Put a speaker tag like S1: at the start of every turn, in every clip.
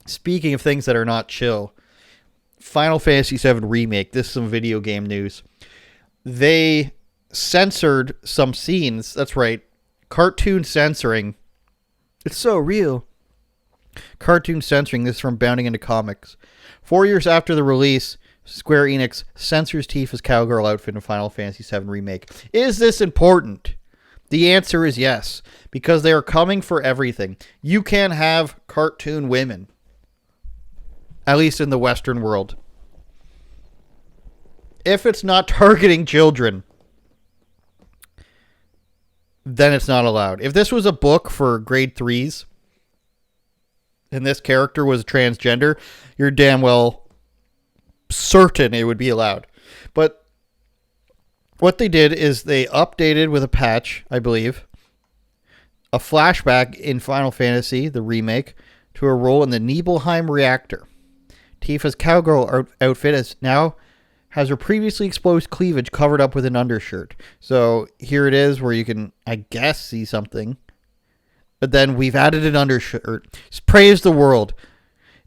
S1: Speaking of things that are not chill, Final Fantasy VII Remake, this is some video game news. They censored some scenes. That's right. Cartoon censoring. It's so real. Cartoon censoring. This is from Bounding into Comics. 4 years after the release, Square Enix censors Tifa's cowgirl outfit in Final Fantasy VII Remake. Is this important? The answer is yes, because they are coming for everything. You can't have cartoon women, at least in the Western world. If it's not targeting children, then it's not allowed. If this was a book for grade 3s, and this character was transgender, you're damn well certain it would be allowed. But what they did is they updated with a patch, I believe, a flashback in Final Fantasy, the remake, to a role in the Nibelheim reactor. Tifa's cowgirl outfit has her previously exposed cleavage covered up with an undershirt. So here it is where you can, I guess, see something. But then we've added an undershirt. Praise the world.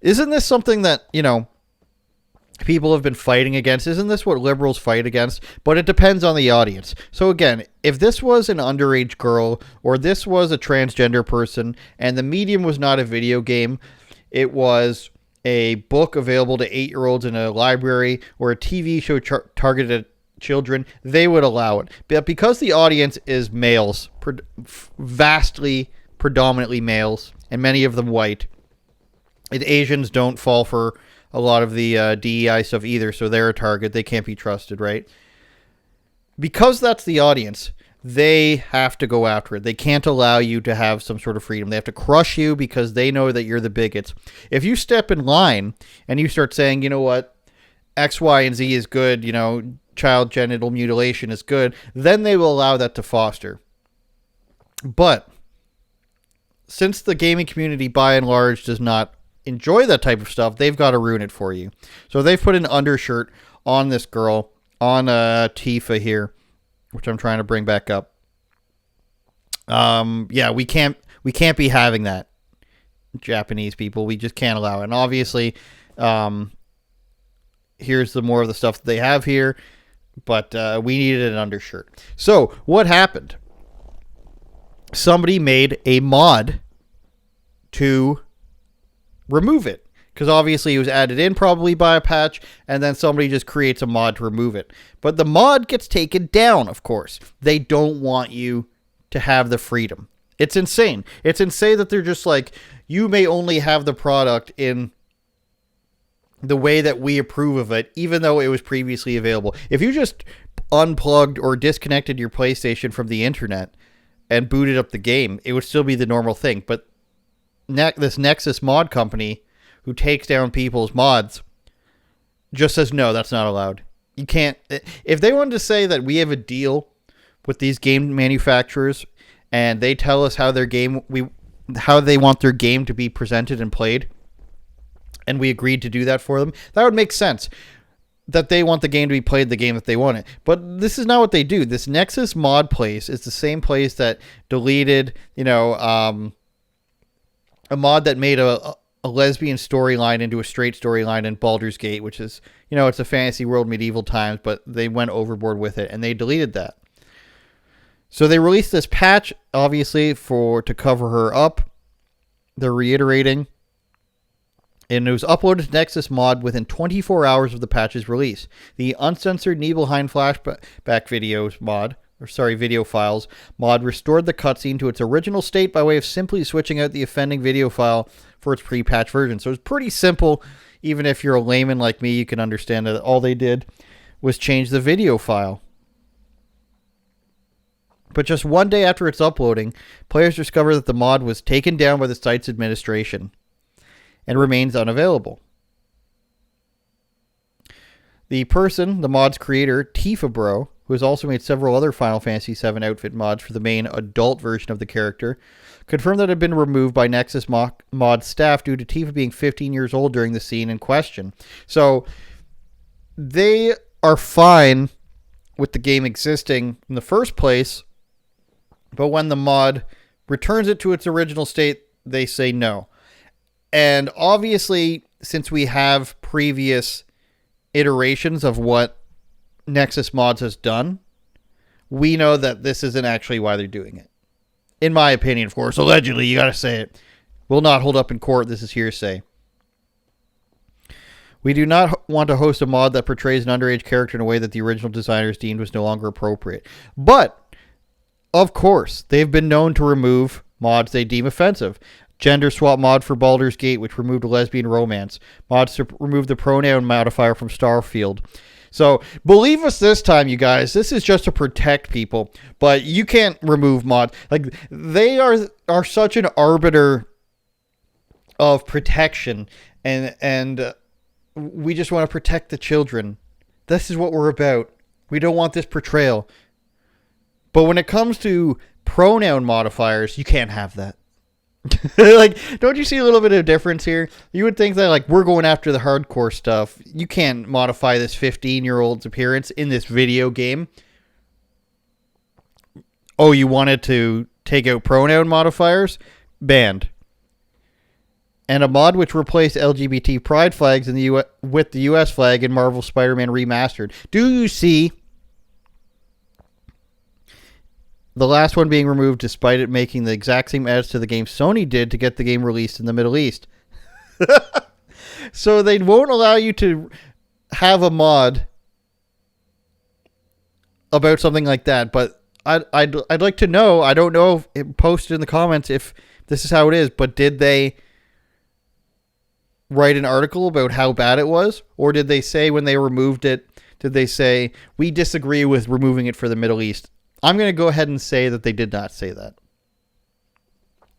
S1: Isn't this something that, people have been fighting against? Isn't this what liberals fight against? But it depends on the audience. So again, if this was an underage girl or this was a transgender person and the medium was not a video game, it was a book available to 8-year-olds in a library or a TV show targeted at children, they would allow it. But because the audience is males, vastly, predominantly males, and many of them white, and Asians don't fall for a lot of the DEI stuff either, so they're a target. They can't be trusted, right? Because that's the audience, they have to go after it. They can't allow you to have some sort of freedom. They have to crush you because they know that you're the bigots. If you step in line and you start saying, you know what, X, Y, and Z is good, child genital mutilation is good, then they will allow that to foster. But since the gaming community by and large does not enjoy that type of stuff, they've got to ruin it for you. So they've put an undershirt on this girl, on Tifa here, which I'm trying to bring back up. We can't be having that, Japanese people. We just can't allow it. And obviously, here's the more of the stuff that they have here, but we needed an undershirt. So what happened? Somebody made a mod to remove it, because obviously it was added in probably by a patch, and then somebody just creates a mod to remove it. But the mod gets taken down, of course. They don't want you to have the freedom. It's insane. It's insane that they're just like, you may only have the product in the way that we approve of it, even though it was previously available. If you just unplugged or disconnected your PlayStation from the internet and booted up the game, it would still be the normal thing. But this Nexus mod company, who takes down people's mods, just says, no, that's not allowed. You can't. If they wanted to say that we have a deal with these game manufacturers and they tell us how how they want their game to be presented and played, and we agreed to do that for them, that would make sense. That they want the game to be played the game that they want it. But this is not what they do. This Nexus mod place is the same place that deleted, a mod that made a lesbian storyline into a straight storyline in Baldur's Gate, which is, it's a fantasy world, medieval times, but they went overboard with it and they deleted that. So they released this patch, obviously, to cover her up. They're reiterating. And it was uploaded to Nexus Mod within 24 hours of the patch's release. The uncensored Nibelheim flashback video files mod restored the cutscene to its original state by way of simply switching out the offending video file for its pre-patch version. So it's pretty simple. Even if you're a layman like me, you can understand that all they did was change the video file. But just one day after its uploading, players discovered that the mod was taken down by the site's administration and remains unavailable. The mod's creator, Tifa Bro, who has also made several other Final Fantasy VII outfit mods for the main adult version of the character, confirmed that it had been removed by Nexus Mod staff due to Tifa being 15 years old during the scene in question. So they are fine with the game existing in the first place, but when the mod returns it to its original state, they say no. And obviously, since we have previous iterations of what Nexus Mods has done, we know that this isn't actually why they're doing it. In my opinion, of course. Allegedly, you gotta say it. Will not hold up in court. This is hearsay. We do not want to host a mod that portrays an underage character in a way that the original designers deemed was no longer appropriate. But, of course, they've been known to remove mods they deem offensive. Gender swap mod for Baldur's Gate, which removed a lesbian romance. Mods to remove the pronoun modifier from Starfield. So, believe us this time, you guys. This is just to protect people. But you can't remove mods. Like, they are such an arbiter of protection. And we just want to protect the children. This is what we're about. We don't want this portrayal. But when it comes to pronoun modifiers, you can't have that. Like, don't you see a little bit of difference here? You would think that, like, we're going after the hardcore stuff. You can't modify this 15-year-old's appearance in this video game. Oh, you wanted to take out pronoun modifiers? Banned. And a mod which replaced LGBT pride flags in the with the US flag in Marvel Spider-Man Remastered. Do you see? The last one being removed despite it making the exact same edits to the game Sony did to get the game released in the Middle East. So they won't allow you to have a mod about something like that. But I'd like to know, I don't know, if post in the comments if this is how it is, but did they write an article about how bad it was? Or did they say when they removed it, did they say, we disagree with removing it for the Middle East? I'm going to go ahead and say that they did not say that.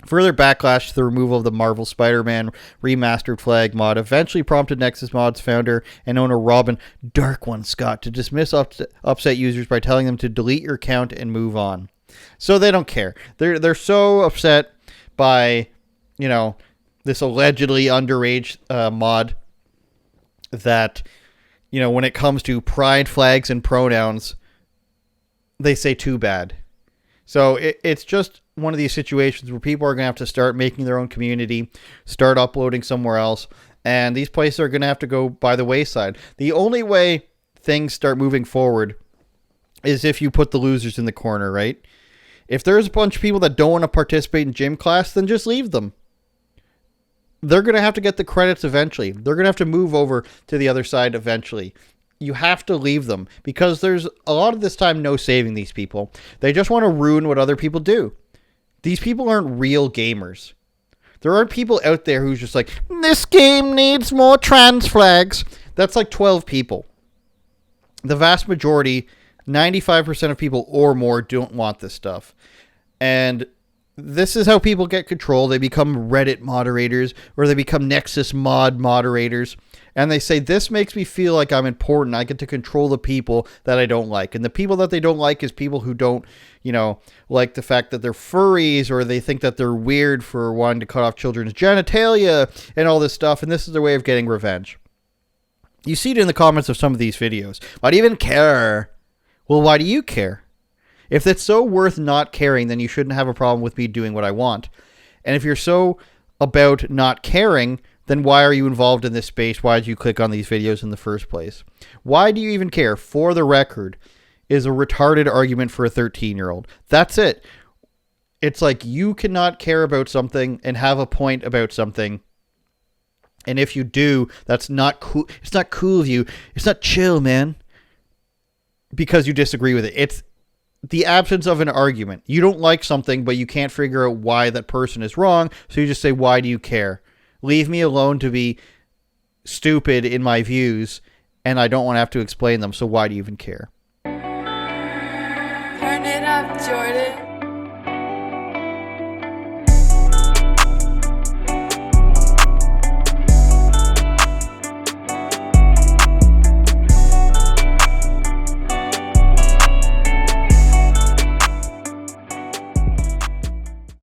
S1: Further backlash to the removal of the Marvel Spider-Man Remastered flag mod eventually prompted Nexus Mod's founder and owner Robin Dark One Scott to dismiss upset users by telling them to delete your account and move on. So they don't care. They're so upset by, you know, this allegedly underage mod that, you know, when it comes to pride flags and pronouns, they say too bad. So it's just one of these situations where people are going to have to start making their own community, start uploading somewhere else, and these places are going to have to go by the wayside. The only way things start moving forward is if you put the losers in the corner, right? If there's a bunch of people that don't want to participate in gym class, then just leave them. They're going to have to get the credits eventually. They're going to have to move over to the other side eventually. You have to leave them because there's a lot of this time no saving these people. They just want to ruin what other people do. These people aren't real gamers. There aren't people out there who's just like, this game needs more trans flags. That's like 12 people. The vast majority, 95% of people or more, don't want this stuff. And this is how people get control. They become Reddit moderators or they become Nexus Mod moderators. And they say, this makes me feel like I'm important. I get to control the people that I don't like. And the people that they don't like is people who don't, you know, like the fact that they're furries or they think that they're weird for wanting to cut off children's genitalia and all this stuff. And this is their way of getting revenge. You see it in the comments of some of these videos. Why do you even care? Well, why do you care? If it's so worth not caring, then you shouldn't have a problem with me doing what I want. And if you're so about not caring, then why are you involved in this space? Why did you click on these videos in the first place? Why do you even care? For the record, is a retarded argument for a 13-year-old. That's it. It's like you cannot care about something and have a point about something. And if you do, that's not cool. It's not cool of you. It's not chill, man. Because you disagree with it. It's the absence of an argument. You don't like something, but you can't figure out why that person is wrong. So you just say, why do you care? Leave me alone to be stupid in my views, and I don't want to have to explain them, so why do you even care?
S2: Turn it up, Jordan.